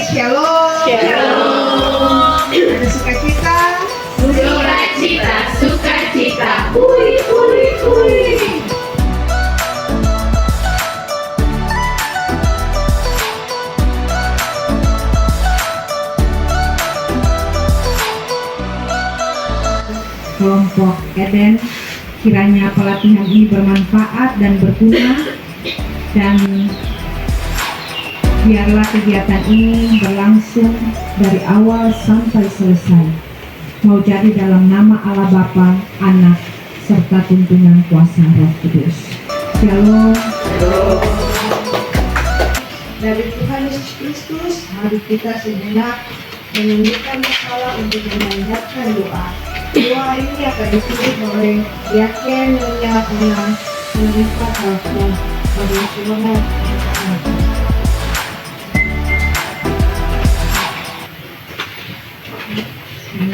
Shalom. Shalom. Ada sukacita. Sukacita, sukacita. Hui, hui, hui. Kelompok Eden, kiranya pelatihan ini bermanfaat dan berguna, dan biarlah kegiatan ini berlangsung dari awal sampai selesai. Mau jadi dalam nama Allah Bapa, Anak, serta tuntunan kuasa Roh Kudus. Shalom. Dari Tuhan Yesus Kristus, mari kita sejenak menundukkan kepala untuk memanjatkan doa. Doa ini akan dipimpin oleh Yakin Nyonya Ana Menifat Rasul pada Semangat.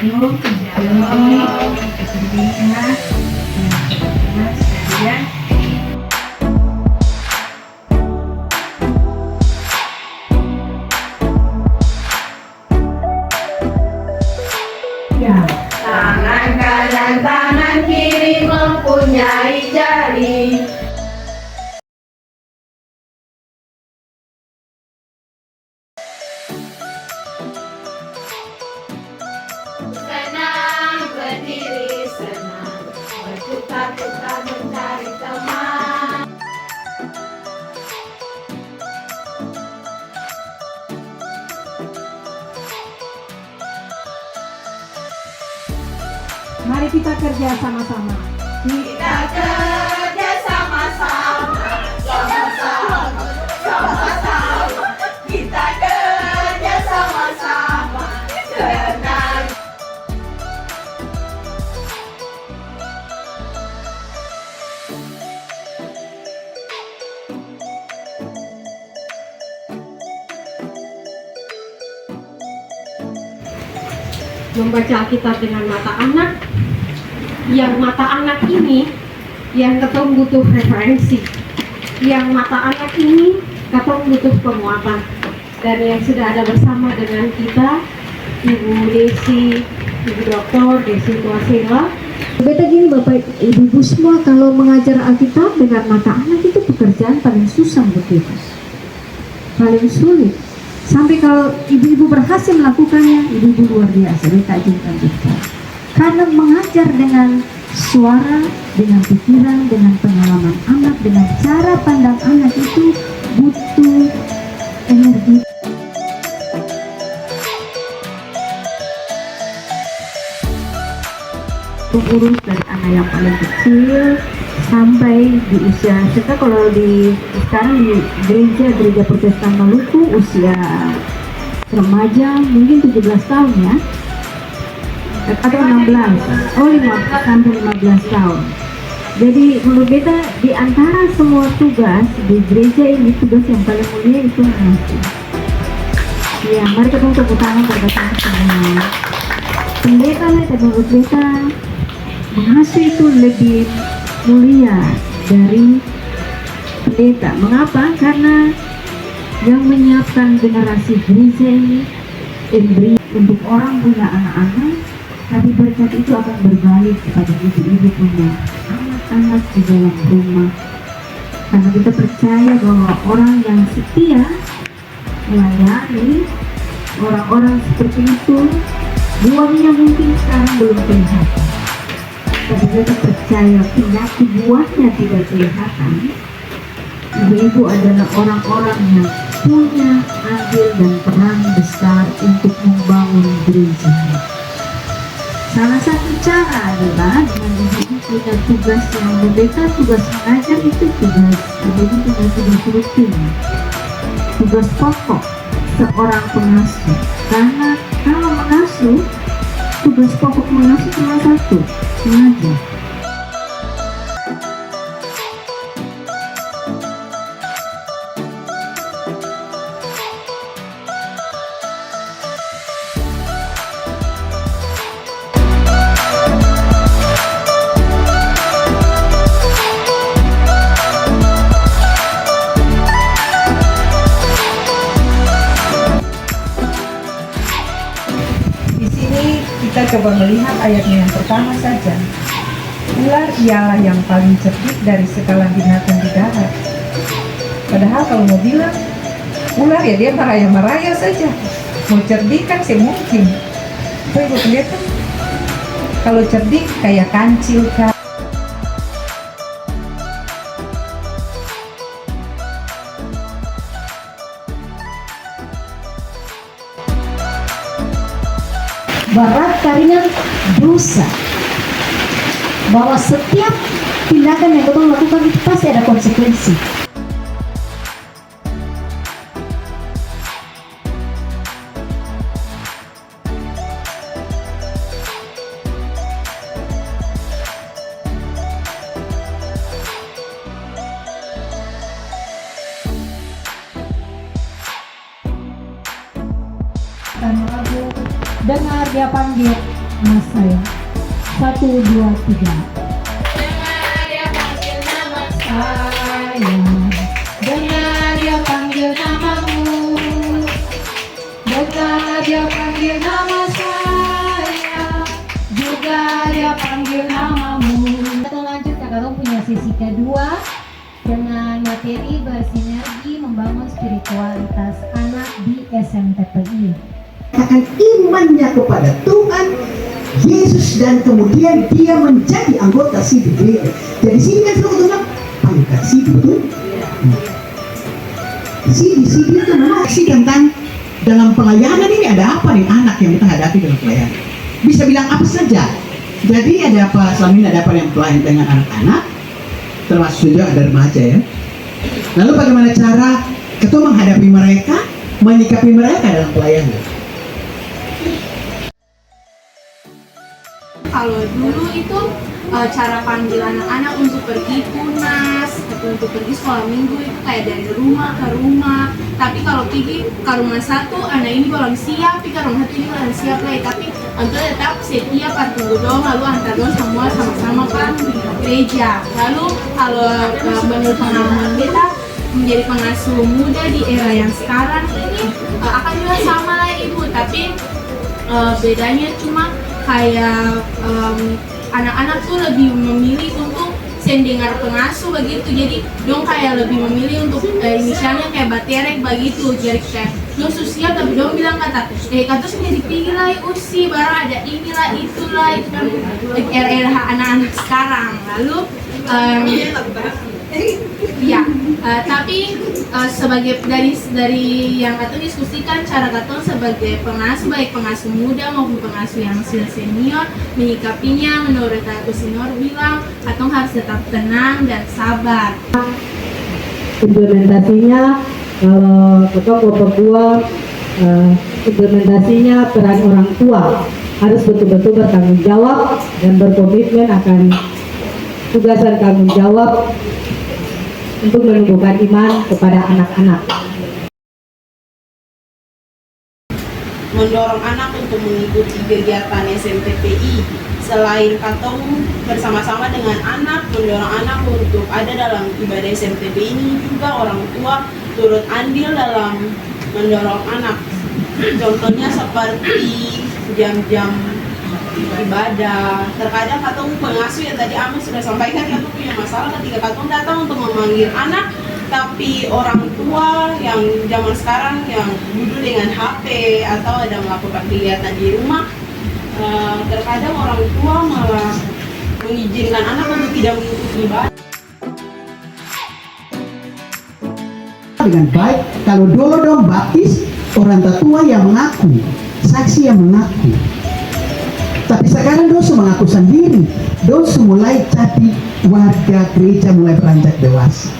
Shalom, shalom, kesenangan, sekalian. Ya. Tangan kanan, tangan kiri mempunyai jari. Senang berdiri, senang berputar-putar mencari teman. Mari kita kerja sama-sama. Kita kerja sama-sama, sama-sama, sama-sama. Kita kerja sama-sama, senang. Membaca Alkitab dengan mata anak, yang mata anak ini yang ketong butuh referensi, yang mata anak ini ketong butuh penguatan. Dan yang sudah ada bersama dengan kita Ibu Desi, Ibu Dokter Desi Tuasela. Beta gini Bapak Ibu semua, kalau mengajar Alkitab dengan mata anak itu pekerjaan paling susah buat kita, paling sulit. Sampai kalau ibu-ibu berhasil melakukannya, ibu-ibu luar biasa, beta ajarkan kita. Karena mengajar dengan suara, dengan pikiran, dengan pengalaman anak, dengan cara pandang anak itu butuh energi. Urus dari anak yang paling kecil sampai di usia kita, kalau di sekarang di gereja Protestan Maluku usia remaja mungkin 17 tahun ya, atau 16, 5 sampai 15 tahun. Jadi menurut beta di antara semua tugas di gereja ini, tugas yang paling mulia itu mengasuh. Ya, mari kita tepuk tangan bersama semuanya. Pendeta menurut beta mengasuh itu lebih mulia dari pendeta. Mengapa? Karena yang menyiapkan generasi gereja ini beri untuk orang punya anak-anak, tapi berkat itu akan berbalik kepada ibu-ibu punya anak-anak di dalam rumah. Karena kita percaya bahwa orang yang setia melayani orang-orang seperti itu, buahnya mungkin sekarang belum kelihatan, tapi kita percaya penyakit buahnya tidak kelihatan. Ibu-ibu adalah orang-orang yang punya andil dan peran besar untuk membangun gereja. Salah satu cara adalah dengan ibu-ibu punya tugas yang berbeda. Tugas mengajar itu tugas, ibu-ibu punya tugas rutin, tugas pokok seorang pengasuh. Karena kalau mengasuh, tugas pokok mengasuh cuma satu, mengajar. coba melihat ayatnya yang pertama saja. Ular ialah yang paling cerdik dari segala binatang di darat. Padahal kalau mau bilang, ular ya dia meraya-meraya saja. Mau cerdik kan sih mungkin. Tapi ibu lihat kan, kalau cerdik kayak kancil kan. Berat karena dosa. Bahwa setiap tindakan yang kita lakukan itu pasti ada konsekuensi. Lagu dengar dia panggil mas saya. 1, 2, 3. Dengar dia panggil nama Saya dengar dia panggil namamu. Dengar dia panggil nama saya. Juga dia panggil namamu. Kita lanjut kakak punya sesi kedua dengan materi bersinergi membangun spiritualitas anak di SMTPI. Akan imannya kepada Tuhan Yesus dan kemudian dia menjadi anggota sidih gereja. Jadi sini kan selalu bilang pangkat sidih, betul? Sidih itu memang aksi tentang dalam pelayanan ini ada apa nih anak yang kita hadapi dalam pelayanan. Bisa bilang apa saja. Jadi ada apa, selama ini ada apa yang pelayan dengan anak-anak, termasuk juga ada remaja ya. Lalu bagaimana cara kita menghadapi mereka, menyikapi mereka dalam pelayanan. Kalau dulu itu cara panggil anak-anak untuk pergi tunas, untuk pergi sekolah minggu itu kayak dari rumah ke rumah. Tapi kalau pergi ke rumah satu, anak ini belum siap, ke rumah satu ini belum siap lagi. Tapi untuk tetap setiap tunggu dong, lalu antar dong semua sama-sama kan di gereja. Lalu kalau menurut pengalaman kita menjadi pengasuh muda di era yang sekarang ini akan juga sama lah ibu, tapi bedanya cuma kayak anak-anak tuh lebih memilih untuk sendengar pengasuh begitu, jadi dong kayak lebih memilih untuk misalnya kayak baterek begitu, jadi kayak dong sosial tapi dong bilang kata kata sudah dipilih lah usi barang ada inilah itulah itu kan era anak-anak sekarang. Lalu ya tapi sebagai dari yang Katon diskusikan cara Katon sebagai pengasuh, baik pengasuh muda maupun pengasuh yang senior menyikapinya, menurut aku senior bilang Katon harus tetap tenang dan sabar. Implementasinya kalau kita mau perkuat implementasinya peran orang tua harus betul-betul bertanggung jawab dan berkomitmen akan tugas dan tanggung jawab untuk menumbuhkan iman kepada anak-anak. Mendorong anak untuk mengikuti kegiatan SMTPI. Selain Katong bersama-sama dengan anak, mendorong anak untuk ada dalam ibadah SMTPI ini juga orang tua turut andil dalam mendorong anak. Contohnya seperti jam-jam ibadah. Terkadang Katong pengasuh yang tadi Amos sudah sampaikan, Katong punya masalah ketika Katong datang untuk memanggil anak, tapi orang tua yang zaman sekarang yang duduk dengan HP atau ada melakukan kegiatan di rumah, terkadang orang tua malah mengizinkan anak untuk tidak mengikuti ibadah. Dengan baik, kalau dulu dong baptis orang tua yang mengaku, saksi yang mengaku. Tapi sekarang dosa mengaku sendiri, dosa mulai jadi warga gereja, mulai beranjak dewasa.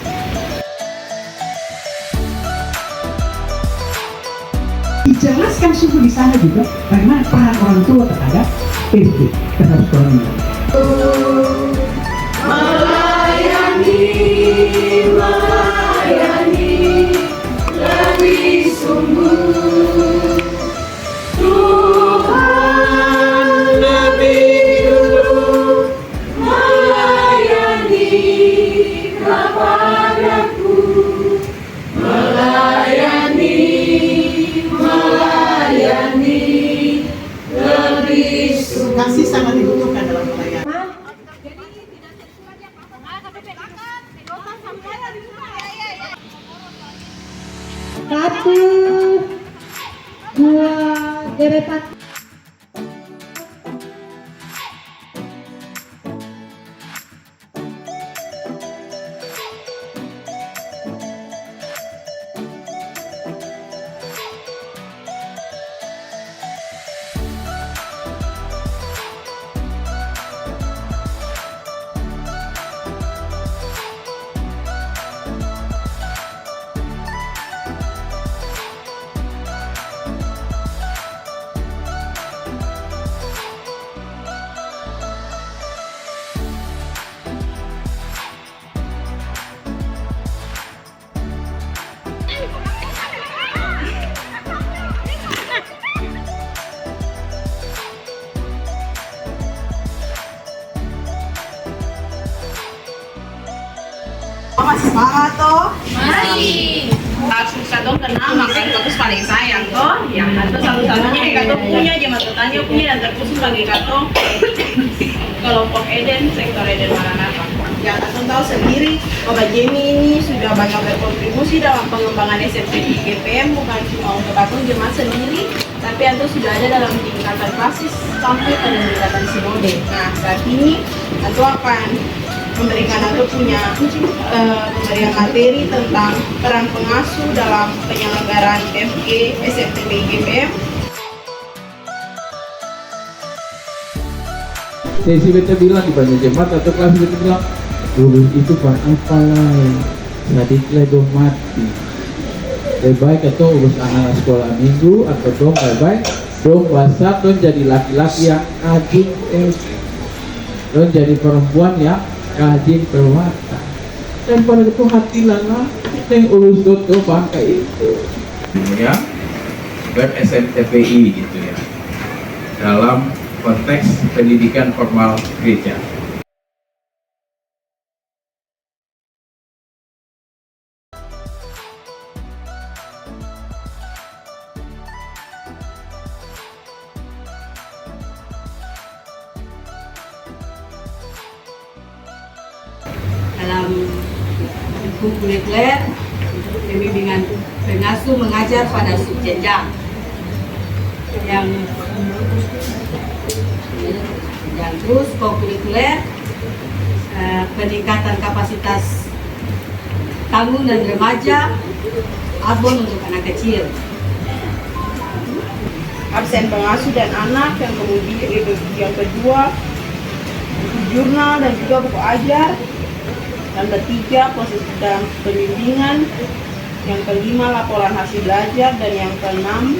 Dijelaskan sungguh di sana juga bagaimana peran orang tua terhadap PDP, terhadap sekolah ini. melayani lebih sungguh. Tuhan lebih dulu melayani kepadaku, melayani lebih sungguh. masih sangat dibutuhkan dalam pelayanan. Satu, dua, deretan. Masih semangat toh? Mari. Langsung katong kenal makan terus paling sayang toh. Yang satu satu-satunya yang katong punya, zaman tetanya punya dan terkhusus bagi katong kelompok Eden, sektor Eden Maranatha. Yang Anton tahu sendiri, Bapak Jemi ini sudah banyak berkontribusi dalam pengembangan SMPI GPM, bukan cuma untuk Anton jemaat sendiri, tapi Anton sudah ada dalam tingkatan klasis sampai pada tingkatan sinode. Nah, saat ini Anton akan memberikan Anton punya pemberian materi tentang peran pengasuh dalam penyelenggaraan PFG SMPI GPM. Sesi beta bilang di banyak jemaat atau kelas beta bilang lulus itu buat apa lah, sadiklah dong mati. Lebih baik atau urus anak sekolah minggu atau dong baik-baik dong WhatsApp dong jadi laki-laki yang rajin dong jadi perempuan yang rajin berwata. Dan pada itu hatilah lah kita yang urus doto bangka itu. Ya, web SMTPI gitu ya. Dalam konteks pendidikan formal gereja. Dalam buku kurikuler pembimbingan pengasuh mengajar pada subjenjang yang terus kurikuler peningkatan kapasitas tanggung dan remaja abon untuk anak kecil. Absen pengasuh dan anak, yang kemudian yang kedua jurnal dan juga buku ajar, yang ketiga proses dalam pembimbingan, yang kelima laporan hasil belajar, dan yang keenam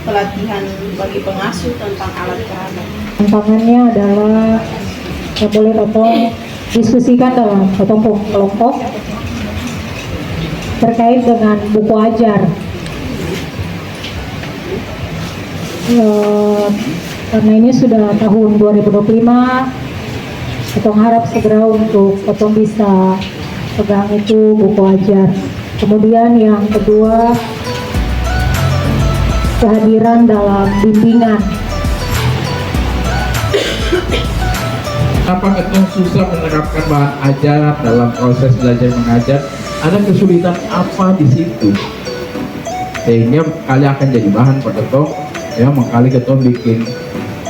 pelatihan bagi pengasuh tentang alat peraga. Tantangannya adalah yang boleh potong diskusikan dalam potong kelompok terkait dengan buku ajar. Karena ini sudah tahun 2025, potong harap segera untuk potong bisa pegang itu buku ajar. Kemudian yang kedua, kehadiran dalam bimbingan. Kenapa ketong susah menerapkan bahan ajaran dalam proses belajar mengajar? Ada kesulitan apa di situ? Sehingga kali akan jadi bahan pada ketong, ya makali ketong bikin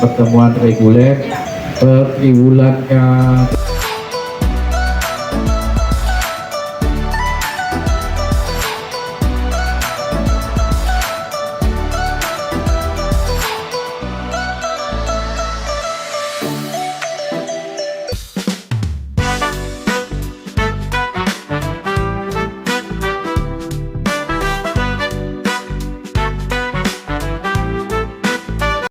pertemuan reguler per bulan